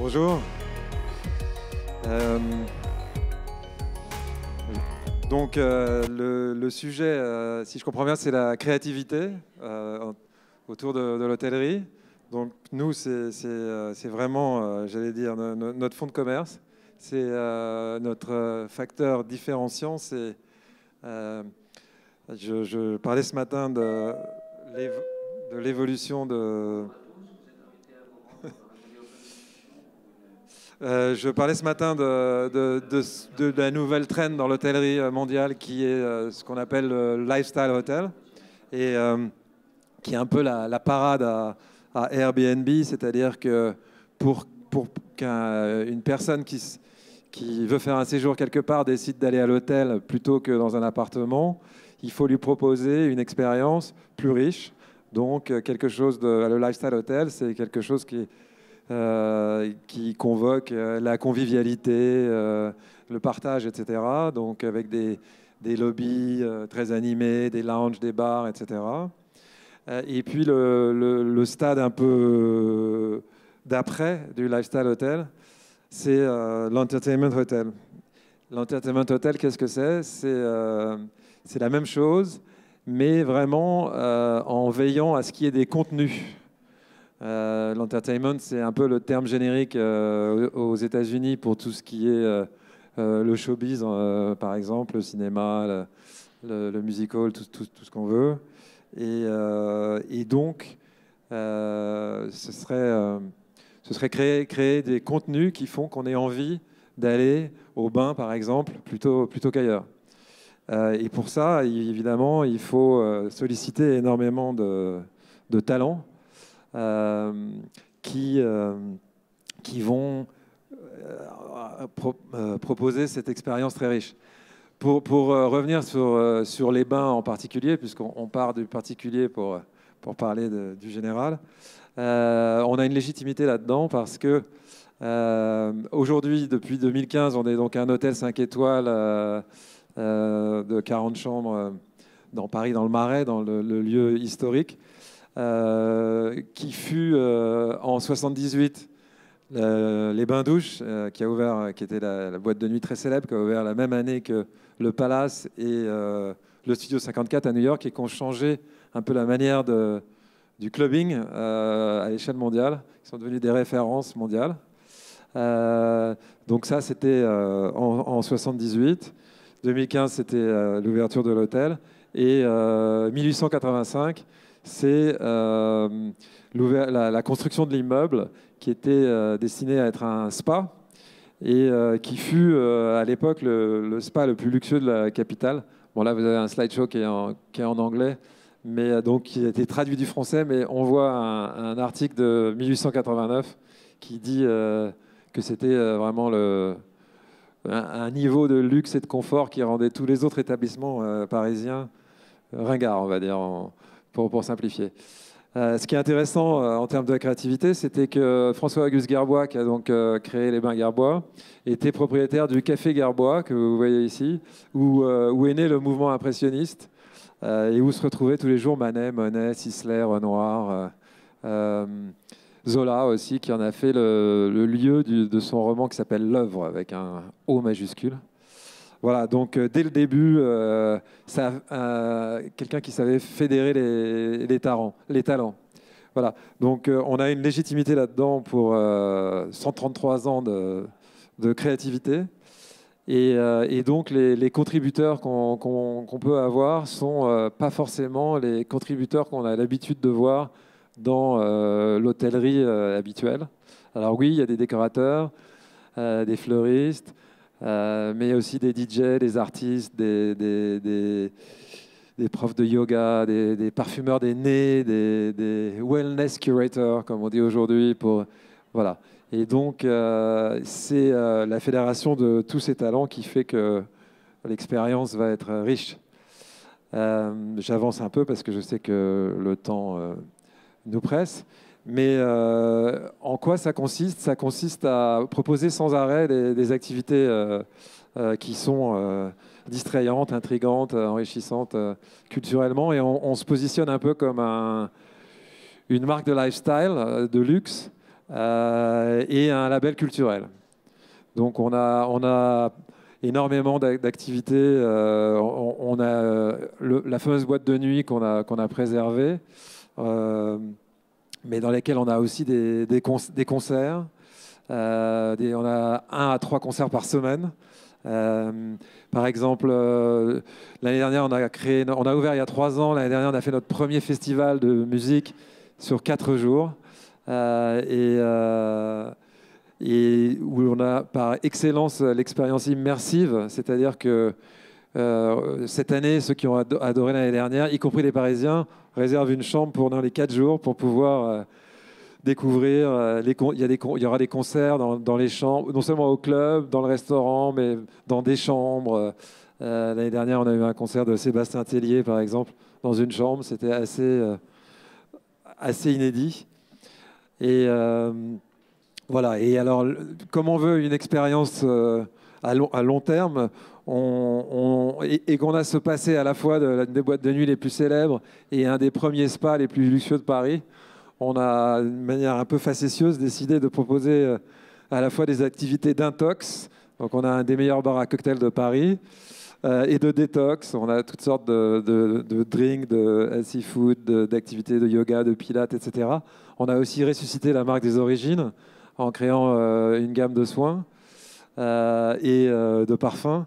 Bonjour. Le sujet, si je comprends bien, c'est la créativité autour de l'hôtellerie. Donc nous, c'est vraiment, j'allais dire, notre fonds de commerce. C'est notre facteur différenciant. Je parlais ce matin de l'évolution de... je parlais ce matin de la nouvelle trend dans l'hôtellerie mondiale qui est ce qu'on appelle le lifestyle hotel et qui est un peu la parade à Airbnb, c'est-à-dire que pour qu'une personne qui veut faire un séjour quelque part décide d'aller à l'hôtel plutôt que dans un appartement, il faut lui proposer une expérience plus riche. Donc quelque chose le lifestyle hotel, c'est quelque chose qui convoque la convivialité, le partage, etc. Donc avec des lobbies très animés, des lounges, des bars, etc. Et puis le stade un peu d'après du lifestyle hotel, c'est l'entertainment hotel. L'entertainment hotel, qu'est-ce que c'est? C'est la même chose, mais vraiment en veillant à ce qu'il y ait des contenus. L'entertainment, c'est un peu le terme générique aux États-Unis pour tout ce qui est le showbiz, par exemple, le cinéma, le musical, tout ce qu'on veut. Et donc, ce serait créer des contenus qui font qu'on ait envie d'aller au bain, par exemple, plutôt qu'ailleurs. Et pour ça, évidemment, il faut solliciter énormément de talents. Qui vont proposer cette expérience très riche. Pour revenir sur les bains en particulier, puisqu'on part du particulier pour parler du général, on a une légitimité là-dedans parce que aujourd'hui, depuis 2015, on est donc un hôtel 5 étoiles de 40 chambres dans Paris, dans le Marais, dans le lieu historique. Qui fut en 78 les Bains-Douches, qui était la boîte de nuit très célèbre, qui a ouvert la même année que le Palace et le Studio 54 à New York, et qui ont changé un peu la manière du clubbing à l'échelle mondiale, qui sont devenus des références mondiales. Donc ça, c'était en 78. 2015, c'était l'ouverture de l'hôtel. Et 1885, c'est la construction de l'immeuble qui était destiné à être un spa et qui fut à l'époque le spa le plus luxueux de la capitale. Bon, là, vous avez un slideshow qui est en anglais, mais donc qui a été traduit du français, mais on voit un article de 1889 qui dit que c'était vraiment un niveau de luxe et de confort qui rendait tous les autres établissements parisiens ringards, on va dire, pour simplifier. Ce qui est intéressant en termes de créativité, c'était que François-Auguste Gerbois, qui a donc créé les bains Gerbois, était propriétaire du Café Gerbois, que vous voyez ici, où est né le mouvement impressionniste, et où se retrouvaient tous les jours Manet, Monet, Sisley, Renoir, Zola aussi, qui en a fait le lieu de son roman qui s'appelle L'œuvre, avec un O majuscule. Voilà, donc dès le début, quelqu'un qui savait fédérer les talents. Voilà, donc on a une légitimité là-dedans pour 133 ans de créativité. Et donc les contributeurs qu'on peut avoir sont pas forcément les contributeurs qu'on a l'habitude de voir dans l'hôtellerie habituelle. Alors oui, il y a des décorateurs, des fleuristes, mais aussi des DJ, des artistes, des profs de yoga, des parfumeurs des nez, des wellness curators, comme on dit aujourd'hui. Voilà. Et donc, c'est la fédération de tous ces talents qui fait que l'expérience va être riche. J'avance un peu parce que je sais que le temps nous presse. Mais en quoi ça consiste? Ça consiste à proposer sans arrêt des activités qui sont distrayantes, intrigantes, enrichissantes culturellement. Et on se positionne un peu comme une marque de lifestyle, de luxe, et un label culturel. Donc on a énormément d'activités. On a la fameuse boîte de nuit qu'on a préservée, mais dans lesquelles on a aussi des concerts. On a 1 à 3 concerts par semaine. Par exemple, l'année dernière, on a ouvert il y a 3 ans. L'année dernière, on a fait notre premier festival de musique sur 4 jours. Et où on a par excellence l'expérience immersive, c'est-à-dire que cette année, ceux qui ont adoré l'année dernière, y compris les Parisiens, réservent une chambre pendant les 4 jours pour pouvoir découvrir. Il y aura des concerts dans les chambres, non seulement au club, dans le restaurant, mais dans des chambres. L'année dernière, on a eu un concert de Sébastien Tellier, par exemple, dans une chambre. C'était assez inédit. Et voilà. Et alors, comme on veut une expérience à long terme, et qu'on a ce passé à la fois des boîtes de nuit les plus célèbres et un des premiers spas les plus luxueux de Paris, on a, de manière un peu facétieuse, décidé de proposer à la fois des activités d'intox. Donc, on a un des meilleurs bars à cocktails de Paris et de détox. On a toutes sortes de drinks, de healthy food, d'activités de yoga, de pilates, etc. On a aussi ressuscité la marque des origines en créant une gamme de soins et de parfums.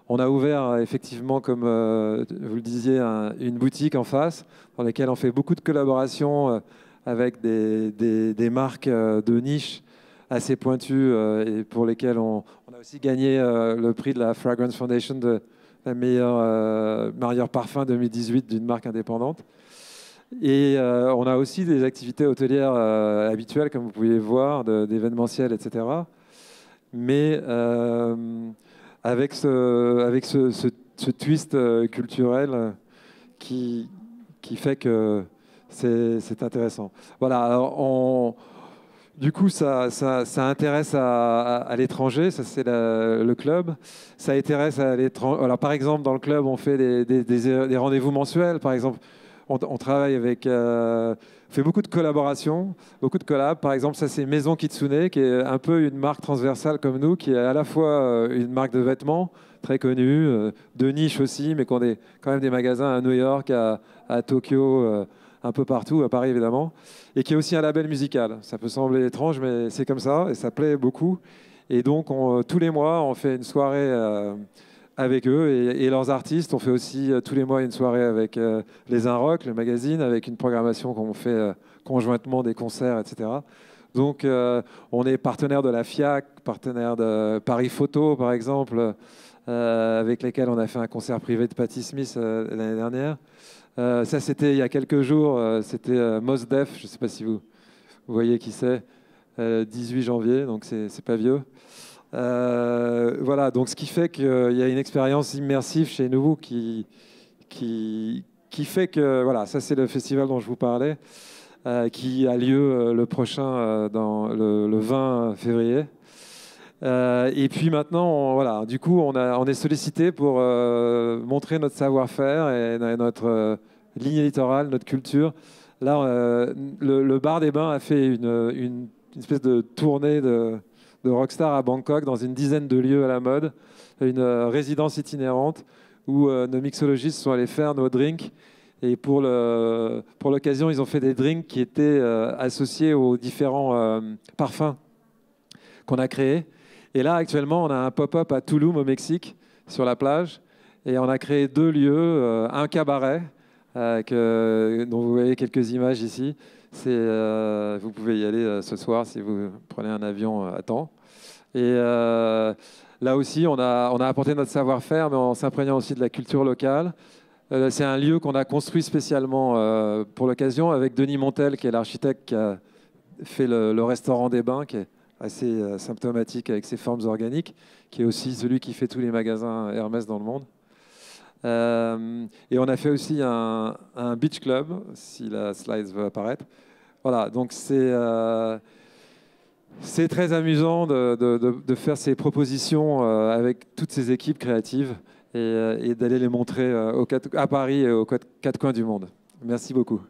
On a ouvert effectivement, comme vous le disiez, une boutique en face dans laquelle on fait beaucoup de collaborations avec des marques de niche assez pointues et pour lesquelles on a aussi gagné le prix de la Fragrance Foundation de la meilleure parfum 2018 d'une marque indépendante. Et on a aussi des activités hôtelières habituelles, comme vous pouvez voir, d'événementiel, etc. Mais avec ce twist culturel qui fait que c'est intéressant. Voilà, alors du coup, ça intéresse à l'étranger, ça c'est le club. Ça intéresse à l'étranger. Alors, par exemple, dans le club, on fait des rendez-vous mensuels. Par exemple, on travaille avec, on fait beaucoup de collaborations, beaucoup de collabs. Par exemple, ça c'est Maison Kitsune, qui est un peu une marque transversale comme nous, qui est à la fois une marque de vêtements très connue, de niche aussi, mais qui ont quand même des magasins à New York, à Tokyo, un peu partout, à Paris évidemment, et qui est aussi un label musical. Ça peut sembler étrange, mais c'est comme ça, et ça plaît beaucoup. Et donc, tous les mois, on fait une soirée avec eux et leurs artistes. On fait aussi tous les mois une soirée avec les Inrock, le magazine, avec une programmation qu'on fait conjointement, des concerts, etc. Donc, on est partenaire de la FIAC, partenaire de Paris Photo, par exemple, avec lesquels on a fait un concert privé de Patti Smith l'année dernière. Ça, c'était il y a quelques jours. C'était Mos Def, je ne sais pas si vous voyez qui c'est, 18 janvier, donc c'est pas vieux. Voilà, donc ce qui fait qu'il y a une expérience immersive chez nous qui fait que, voilà, ça c'est le festival dont je vous parlais, qui a lieu le prochain, dans le 20 février. Et puis maintenant, voilà, du coup, on est sollicité pour montrer notre savoir-faire et notre ligne littorale, notre culture. Là, le Bar des Bains a fait une espèce de tournée de rockstar à Bangkok, dans une dizaine de lieux à la mode, une résidence itinérante où nos mixologistes sont allés faire nos drinks. Et pour l'occasion, ils ont fait des drinks qui étaient associés aux différents parfums qu'on a créés. Et là, actuellement, on a un pop-up à Tulum, au Mexique, sur la plage. Et on a créé 2 lieux, un cabaret, dont vous voyez quelques images ici. Vous pouvez y aller ce soir si vous prenez un avion à temps. Et là aussi, on a apporté notre savoir-faire, mais en s'imprégnant aussi de la culture locale. C'est un lieu qu'on a construit spécialement pour l'occasion, avec Denis Montel, qui est l'architecte qui a fait le restaurant des Bains, qui est assez symptomatique avec ses formes organiques, qui est aussi celui qui fait tous les magasins Hermès dans le monde. Et on a fait aussi un beach club, si la slide veut apparaître. Voilà, donc c'est très amusant de faire ces propositions avec toutes ces équipes créatives et d'aller les montrer à Paris et aux 4 coins du monde. Merci beaucoup.